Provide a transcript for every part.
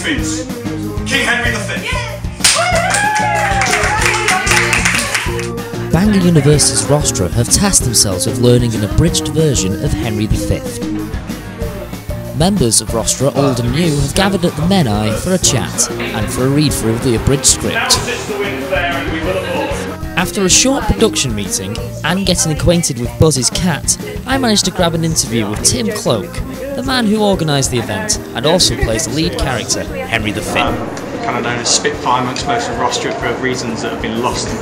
Shakespeare's King Henry V. Bangor University's Rostra have tasked themselves with learning an abridged version of Henry V. Members of Rostra, old and new, have gathered at the Menai for a chat and for a read-through of the abridged script. After a short production meeting and getting acquainted with Buzz's cat, I managed to grab an interview with Tim CLOKE, the man who organised the event and also plays the lead character, Henry V. Kind of known as Spitfire amongst most of Rostra for reasons that have been lost in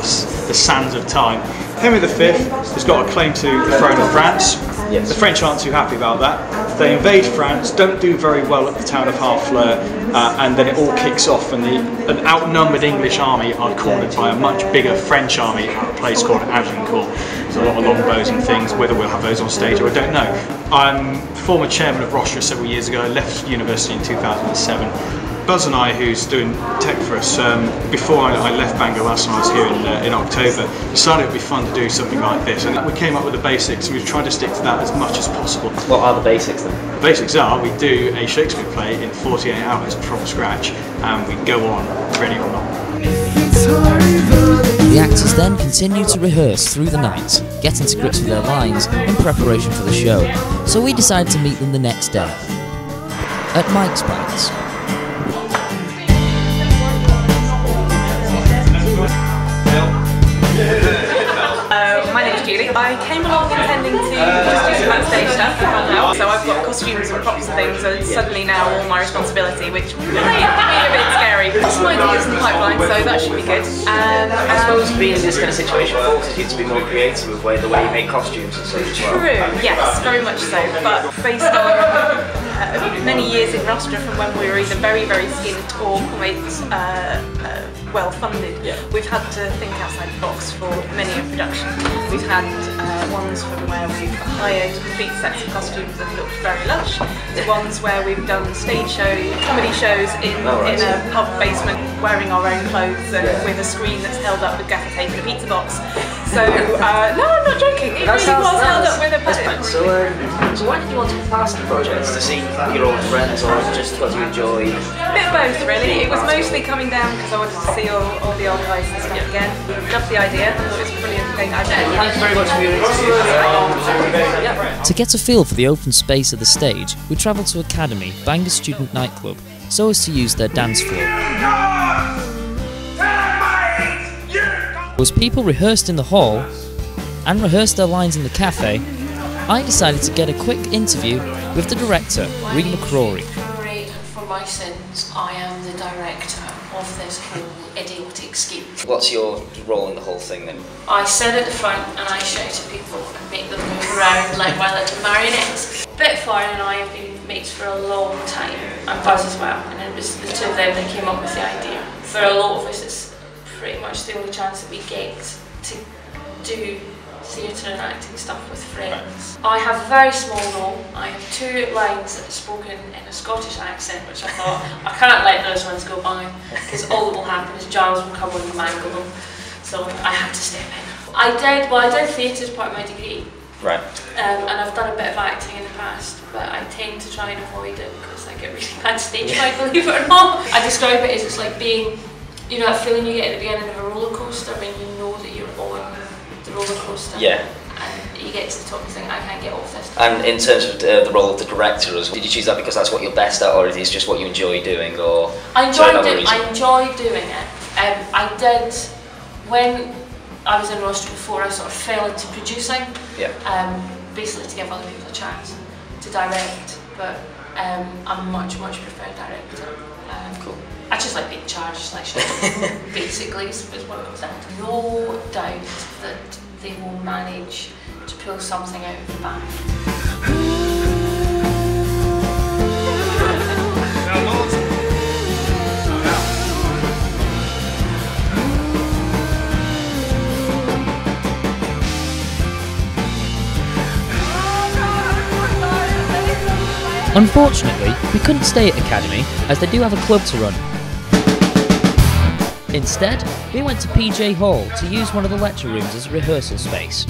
the sands of time. Henry V has got a claim to the throne of France. Yes. The French aren't too happy about that. They invade France, don't do very well at the town of Harfleur, and then it all kicks off and an outnumbered English army are cornered by a much bigger French army at a place called Agincourt. There's a lot of longbows and things, whether we'll have those on stage or I don't know. I'm former chairman of Rostra several years ago. I left university in 2007. Buzz and I, who's doing tech for us, before I left Bangor last time I was here in October, decided it would be fun to do something like this. And we came up with the basics, and we've tried to stick to that as much as possible. What are the basics then? The basics are, we do a Shakespeare play in 48 hours from scratch, and we go on, ready or not. The actors then continue to rehearse through the night, getting to grips with their lines in preparation for the show, so we decided to meet them the next day. At Mike's Pants. My name's Julie. I came along intending to just do some backstage stuff for fun now. So I've got costumes and props and things, and suddenly now all my responsibility, which may be a bit scary. Got some ideas in the pipeline, so that should be good. I suppose being in this kind of situation forces you to be more creative with the way you make costumes and such as well. True, yes, very much so. But based on many years in Rostra, from when we were either very, very skint or quite well funded, we've had to think outside the box for many a production. We've had ones from where we've hired complete sets of costumes that looked very lush, to ones where we've done stage shows, comedy shows in a pub basement, wearing our own clothes and with a screen that's held up with gaffer tape and a pizza box. So, no, I'm not joking, it really was held up with a pizza. So why did you want to pass the projects? To see your old friends or just because you enjoy? A bit of both really. It was mostly coming down because I wanted to see all the old guys and stuff again. Loved the idea, thought it was a brilliant thing. Thank you very much for your interview. To get a feel for the open space of the stage, we travelled to Academy, Bangor student nightclub, so as to use their dance floor. As people rehearsed in the hall and rehearsed their lines in the cafe, I decided to get a quick interview with the director, Ree McCrory. For my sins, I am the director of this whole idiotic scheme. What's your role in the whole thing then? I sit at the front and I shout at people and make them move around like my little marionettes. Bitfire and I have been mates for a long time, and Buzz as well, and it was the two of them that came up with the idea. For a lot of us, it's pretty much the only chance that we get to do theatre and acting stuff with friends. I have a very small role. I have 2 lines that are spoken in a Scottish accent, which I thought, I can't let those ones go by, because all that will happen is Giles will come on and mangle them. So I had to step in. I did theatre as part of my degree. Right. And I've done a bit of acting in the past, but I tend to try and avoid it because I get really bad stage fright, believe it or not. I describe it as it's like being, you know, that feeling you get at the beginning of a roller coaster when you know that you're on the roller coaster. Yeah. And you get to the top and think, I can't get off this. And in terms of the role of the director, did you choose that because that's what you're best at, or is it just what you enjoy doing, or? I enjoy doing it. I did, when I was in Rostra before, I sort of fell into producing. Yeah. Basically to give other people a chance to direct, but I much prefer director. Cool. I just like being charged, like basically is what it comes down to. No doubt that they will manage to pull something out of the bag. Unfortunately, we couldn't stay at Academy, as they do have a club to run. Instead, we went to PJ Hall to use one of the lecture rooms as a rehearsal space.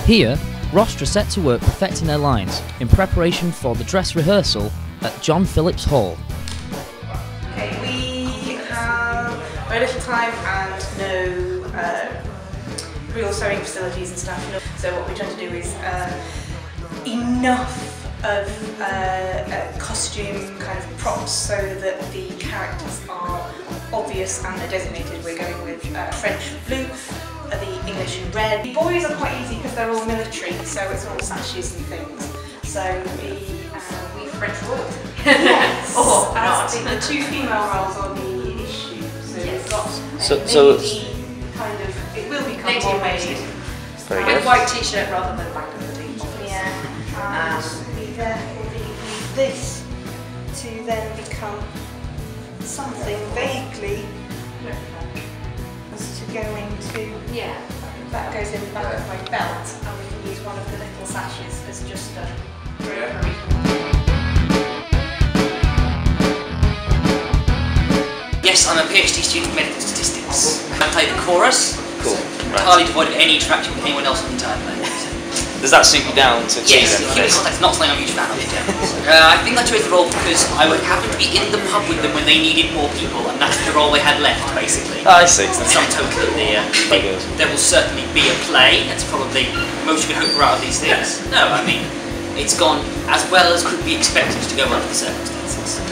Here, Rostra set to work perfecting their lines in preparation for the dress rehearsal at John Phillips Hall. Okay, very little time and no real sewing facilities and stuff. So what we're trying to do is enough of costume kind of props so that the characters are obvious and they're designated. We're going with French blue, the English in red. The boys are quite easy because they're all military, so it's all sashes and things. So we French royalty. Yes. The two female roles are the issue. So we've got kind of, it will become more made. With white t-shirt rather than black and blue. Yeah. We therefore need this to then become something vaguely as to go into. Yeah. That goes in the back of my belt, and we can use one of the little sashes as just a drapery. Yes, I'm a PhD student of medical statistics. I play the chorus. Cool. Entirely devoid of any interaction with anyone else on the entire play. Does that suit you down to yes, human contact's not something I'm a huge fan of. I think I chose the role because I would happen to be in the pub with them when they needed more people, and that's the role they had left, basically. I see. Some token of there will certainly be a play. That's probably most you can hope for out of these things. No, I mean, it's gone as well as could be expected to go under the circumstances.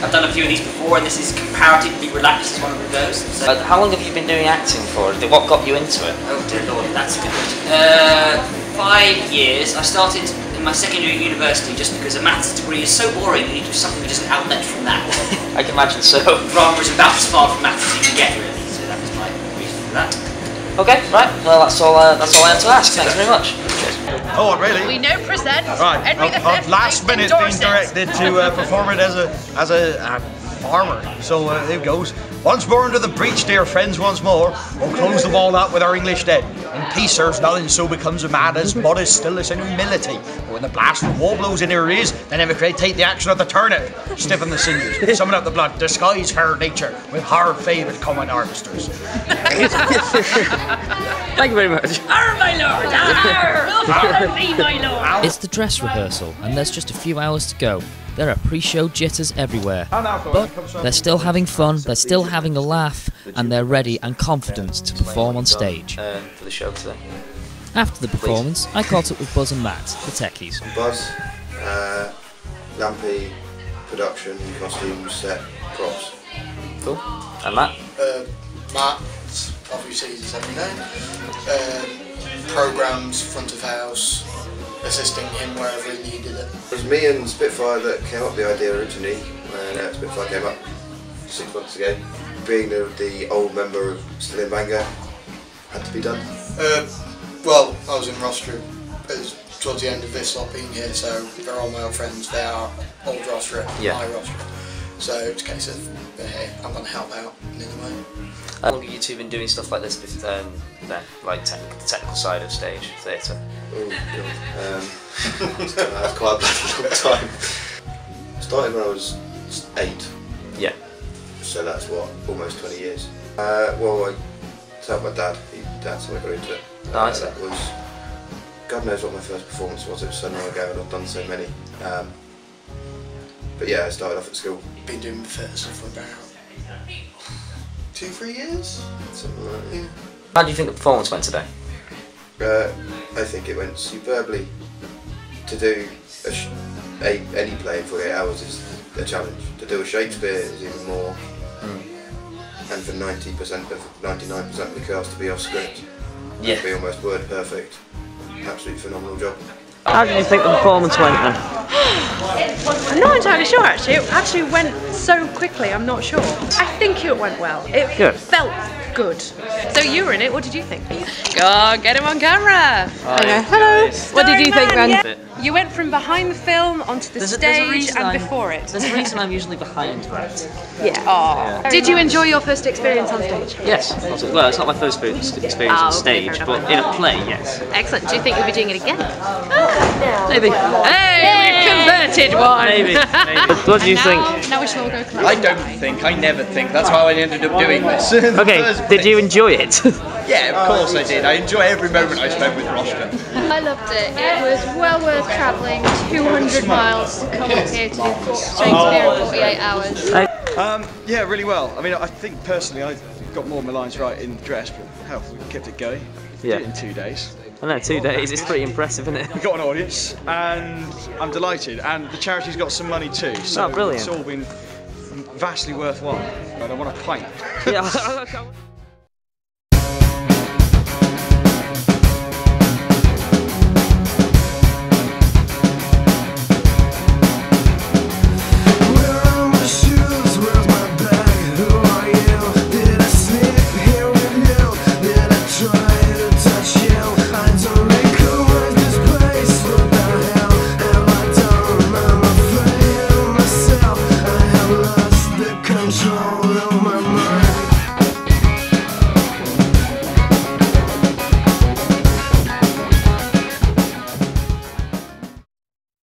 I've done a few of these before, and this is comparatively relaxed as one of them goes. So. How long have you been doing acting for? What got you into it? Oh dear lord, that's a good one. 5 years. I started in my second year at university just because a maths degree is so boring you need to do something which is an outlet from that. I can imagine so. Drama is about as far from maths as you can get, really, so that was my reason for that. Okay, right, well that's all I have to ask. Thanks very much. Oh, really? We now present right. Henry V. Last minute being directed to perform it as a farmer. So here goes. Once more into the breach, dear friends, once more. We'll close the ball out with our English dead. In peace, sirs, nothing so becomes a man as modest stillness and humility. But when the blast from war blows in their ears, then imitate the action of the turnip. Stiffen the sinews, summon up the blood, disguise her nature with her favoured common harvesters. Thank you very much. Arr, my lord! Arr! Follow me, my lord! It's the dress rehearsal, and there's just a few hours to go. There are pre-show jitters everywhere, but they're still having fun, they're still having a laugh, and they're ready and confident to perform on stage. For the show today. After the performance, I caught up with Buzz and Matt, the techies. Buzz, Lampy, production, costumes, set, props. Cool. And Matt? Matt, obviously he's his every name. Programmes, front of house, assisting him wherever he needed it. It was me and Spitfire that came up with the idea originally when Spitfire came up 6 months ago. Being the old member still in Bangor, had to be done. Well, I was in Rostra towards the end of this lot being here, so they're all my old friends. They are old Rostra, my Rostra. So it's a case of hey, I'm going to help out in a way. How long have you two been doing stuff like this, like the technical side of stage theatre? Oh, God. That's quite a long time. Started when I was 8. Yeah. So that's what, almost 20 years. Well, I helped my dad. That's how I got into it. Nice. That was, God knows what my first performance was. It was so long ago, and I've done so many. But yeah, I started off at school. Been doing theatre stuff for about 2-3 years. Something like that. Yeah. How do you think the performance went today? I think it went superbly. To do any play in 48 hours is a challenge. To do a Shakespeare is even more. And for 99% of the cast to be off script, to be almost word perfect, absolutely phenomenal job. How do you think the performance went then? I'm not entirely sure actually. It actually went so quickly, I'm not sure. I think it went well. It felt good. So you were in it, what did you think? Go on, get him on camera. Hello. What did you think then? Yeah. You went from behind the film onto the stage and before it. There's a reason I'm usually behind that. Yeah. Aww. Did you enjoy your first experience on stage? Yes. Well, it's not my first experience on stage, but in a play, yes. Excellent. Do you think you'll be doing it again? Maybe. Hey, we've converted one. Maybe. What do you think? Now we should all go clap. I don't think. I never think. That's how I ended up doing this. Okay. Did you enjoy it? Yeah, of course I did. I enjoy every moment I spent with Rostra. I loved it. It was well worth travelling 200 miles to come up here to do Shakespeare in 48 hours. Yeah, really well. I mean, I think personally, got more of my lines right in the dress, but hell, we kept it going. Yeah. Did it in 2 days. I know, 2 days, it's pretty impressive, isn't it? We got an audience, and I'm delighted, and the charity's got some money too, so brilliant. it's all been vastly worthwhile. But I want a pint. Yeah.